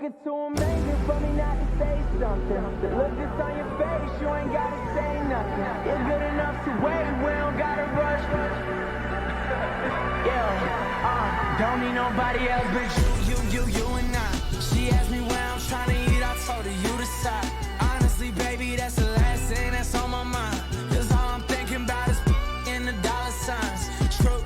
looking too amazing for me not to say something. The look that's on your face, you ain't gotta say nothing. You're good enough to wait, we don't gotta rush. Yeah, don't need nobody else but you and I. She asked me where I'm trying to eat, I told her you decide. Honestly, baby, that's the last thing that's on my mind. Cause all I'm thinking about is in the dollar signs. True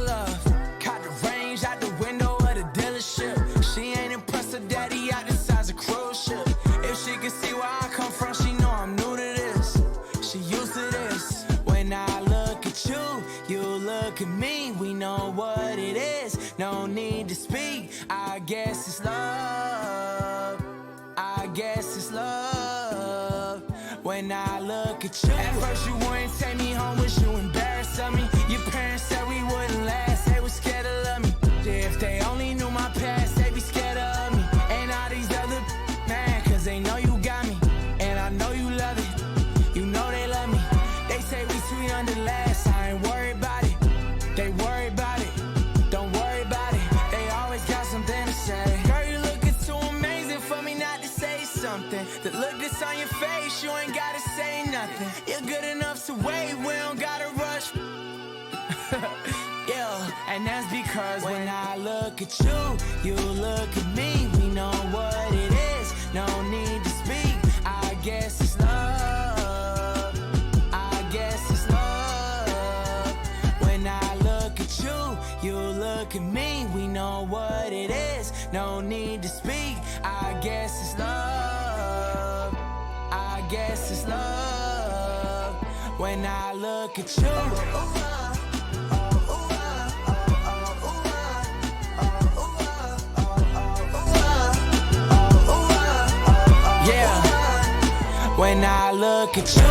love. Caught the range out the window of the dealership. She ain't impressed her daddy out the size of cruise ship. If she can see where I come from, she know I'm new to this. She used to this. When I look at you, you look at me. We know what it is. No need to speak. I guess it's love. I guess it's love. When I look at you, at first you wouldn't take me home, was you embarrassed of me? Your parents said we wouldn't last, they were scared to love me. Yeah, if they only knew my past, they'd be scared of me. And all these other man, cause they know you got me. And I know you love it, you know they love me. They say we too young to last, I ain't worried about it. They worry about it, don't worry about it. They always got something to say. Girl, you looking too amazing for me not to say something. The look that's on your face, you ain't gotta say nothing. You're good enough to wait, we don't gotta rush. Yeah, and that's because when I look at you, you look at me. We know what it is, no need to speak. I guess it's love. I guess it's love. When I look at you, you look at me. We know what it is, no need to speak. I guess it's love. I guess it's love. When I look at you. When I look at you.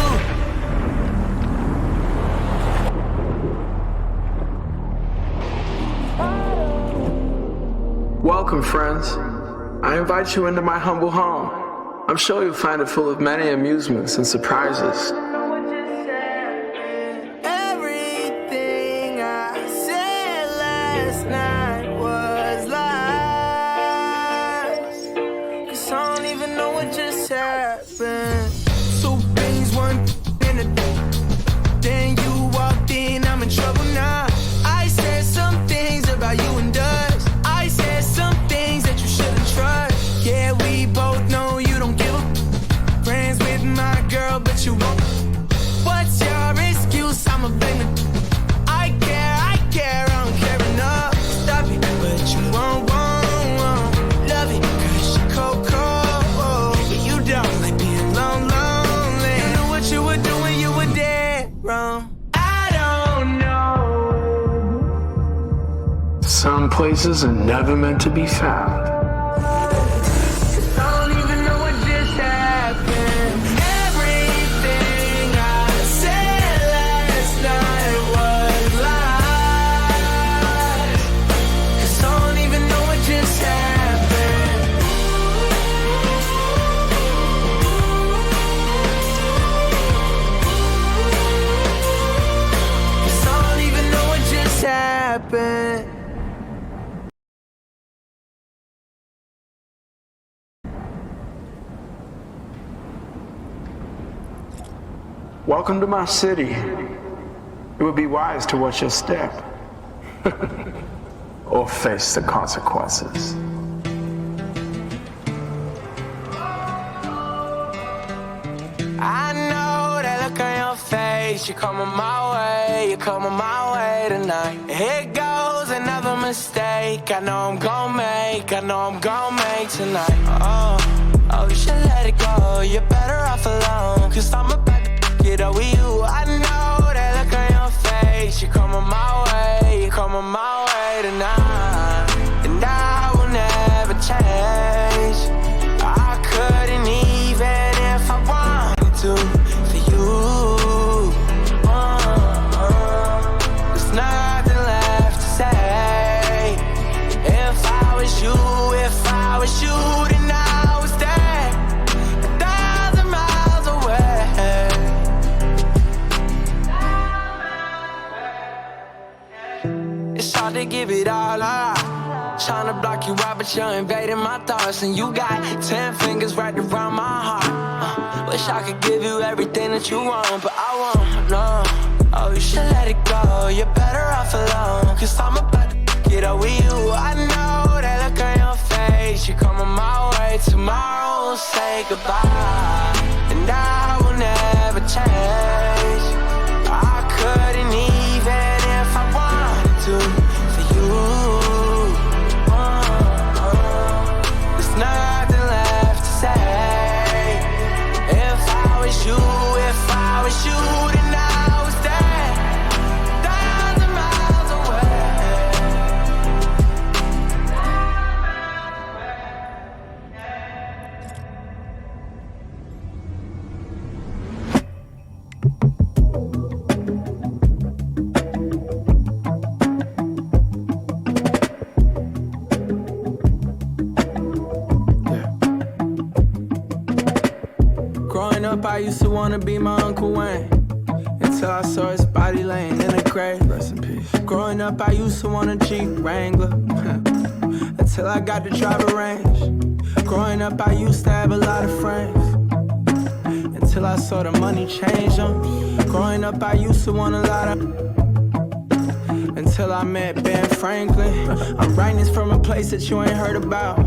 Welcome, friends. I invite you into my humble home. I'm sure you'll find it full of many amusements and surprises. Everything I said last night was lies. 'Cause I don't even know what just happened. Two things, one in a then you walked in, I'm in trouble now. I said some things about you and us. I said some things that you shouldn't trust. Yeah, we both know you don't give a friends with my girl, but you won't. What's your excuse? I'ma blame it. I care, I don't care enough. Stop it, but you won't love it, 'cause you cold. You don't like being lonely. You know what you were doing, you were dead wrong. I don't know. Some places are never meant to be found. I don't even know what just happened. Everything I said last night was lies. 'Cause I don't even know what just happened. 'Cause I don't even know what just happened. Welcome to my city. It would be wise to watch your step. Or face the consequences. I know that look on your face. You're coming my way tonight. Here goes another mistake. I know I'm gon' make tonight. Oh, you should let it go. You're better off alone. 'Cause I'm about to get over you. I know that look on your face. You're coming my way tonight. And I will never change. I couldn't even if I wanted to for you. There's nothing left to say. If I was you, then I was there 1,000 miles away. It's hard to give it all up. tryna block you out, but you're invading my thoughts. And you got 10 fingers wrapped around my heart. Wish I could give you everything that you want, but I won't, no. Oh, you should let it go, you're better off alone. Cause I'm about to get over you. I know that look on your face. You're coming my way, tomorrow we'll say goodbye. And I will never change. I couldn't even if I wanted to for you. There's nothing left to say. If I was you, then I was there, 1,000 miles away. Growing up, I used to wanna be my Uncle Wayne, until I saw his body laying in a grave. Rest in peace. Growing up, I used to want a Jeep Wrangler, until I got to drive a Range. Growing up, I used to have a lot of friends, until I saw the money change them. Growing up, I used to want a lot of, until I met Ben Franklin. I'm writing this from a place that you ain't heard about.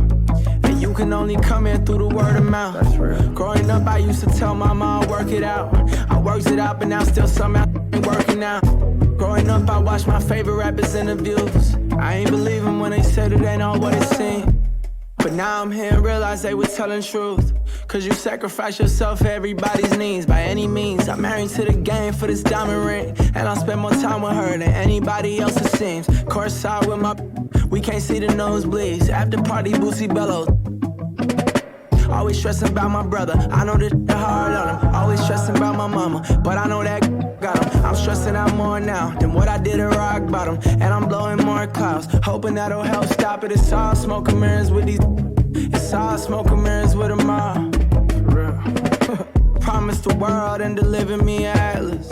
You can only come in through the word of mouth. That's real. Growing up, I used to tell mama I'll work it out. I worked it out, but now still somehow ain't working out. Growing up, I watched my favorite rappers' interviews. I ain't believe them when they said it ain't all what it seemed. But now I'm here and realize they was telling truth. Cause you sacrifice yourself for everybody's needs. By any means, I'm married to the game for this diamond ring. And I'll spend more time with her than anybody else it seems. Courtside with my, we can't see the nosebleeds. After party, Boosie bellows. Always stressing about my brother. I know this hard on him. Always stressing about my mama, but I know that got him. I'm stressing out more now than what I did at rock bottom. And I'm blowing more clouds, hoping that'll help stop it. It's all smoke and mirrors with these. It's all smoke and mirrors with them all. Promised the world and delivered me an atlas,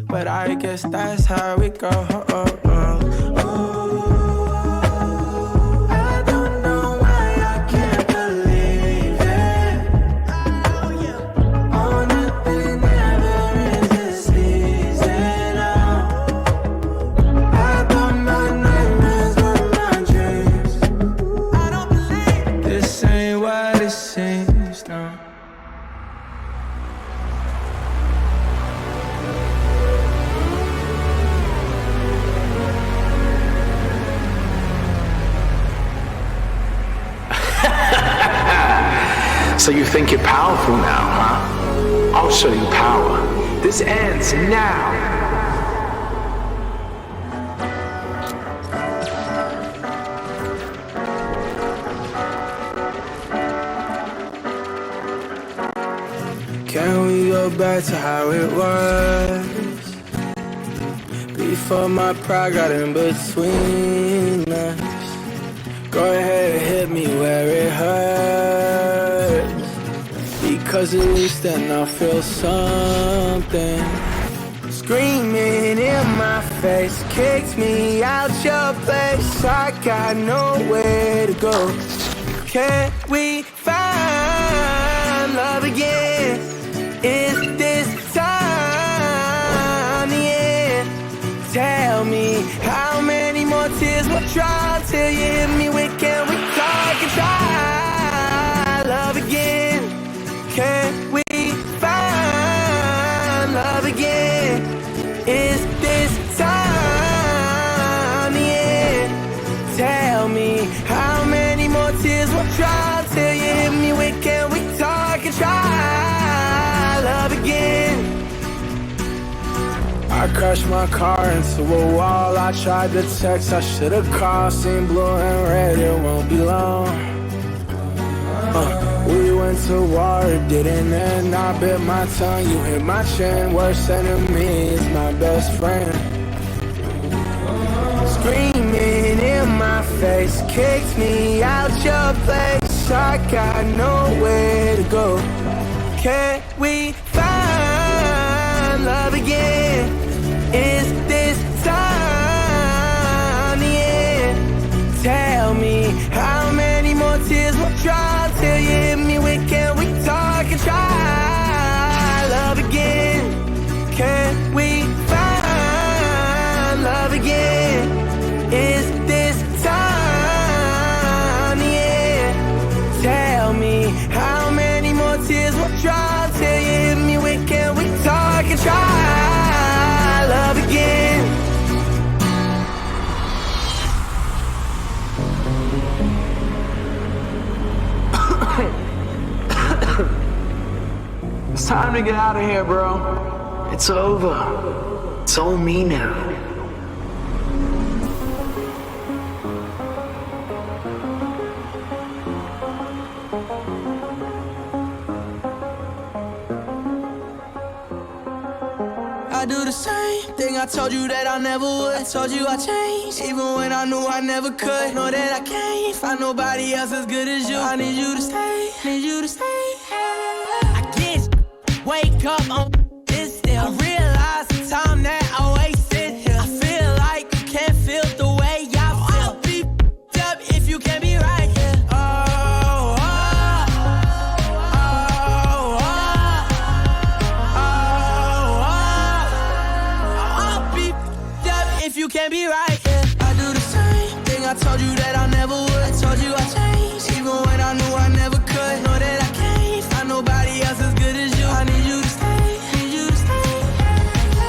but I guess that's how it goes. So you think you're powerful now, huh? I'll show you power. This ends now. Can we go back to how it was? Before my pride got in between us. Go ahead and hit me where it hurts, because at least then I'll feel something. Screaming in my face, kicked me out your place. I got nowhere to go. Can we find love again? Is this time the end? Tell me how many more tears will dry till you hit me with, can we talk and try love again? Can we find love again? Is this time the end? Tell me how many more tears will dry till you hit me with, can we talk and try love again? I crashed my car into a wall. I tried to text, I should've called. Seen blue and red, it won't be long. We went to war, it didn't end. I bit my tongue, you hit my chin. Worst enemy is my best friend. Screaming in my face, kicked me out your place. I got nowhere to go. Can we find love again? Is this time the end? Tell me How many more tears will drop till you hit me with can we talk and try love again? It's time to get out of here, bro. It's over. It's all me now. I do the same thing I told you that I never would. I told you I changed, even when I knew I never could. Know that I can't find nobody else as good as you. I need you to stay, need you to stay. I get wake up on this still. I realize the time that I wasted here. I feel like you can't feel the way I feel. I'll be up if you can't be right here. If you can't be right, yeah. I do the same thing I told you that I never would. I told you I changed, even when I knew I never could. Know that I can't find nobody else as good as you. I need you to stay, need you to stay.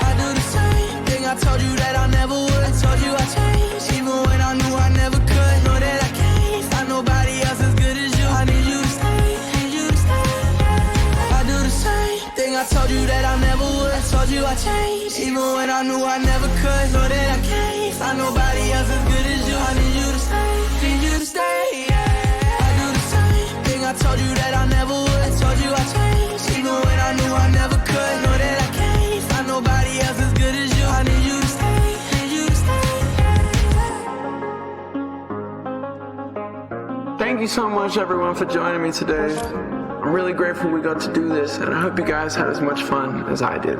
I do the same thing I told you that I never would. I told you I changed, even when I knew I never could. Know that I can't find nobody else as good as you. I need you to stay, need you to stay. I do the same thing I told you that I never would. I told you I changed, even when I knew I never could. Know that I can't find nobody else as good as you. I need you to stay, need you to stay. I do the same thing I told you that I never would. I told you I changed, even when I knew I never could. Know that I can't find nobody else as good as you. I need you to stay, need you to stay. Thank you so much, everyone, for joining me today. I'm really grateful we got to do this, and I hope you guys had as much fun as I did.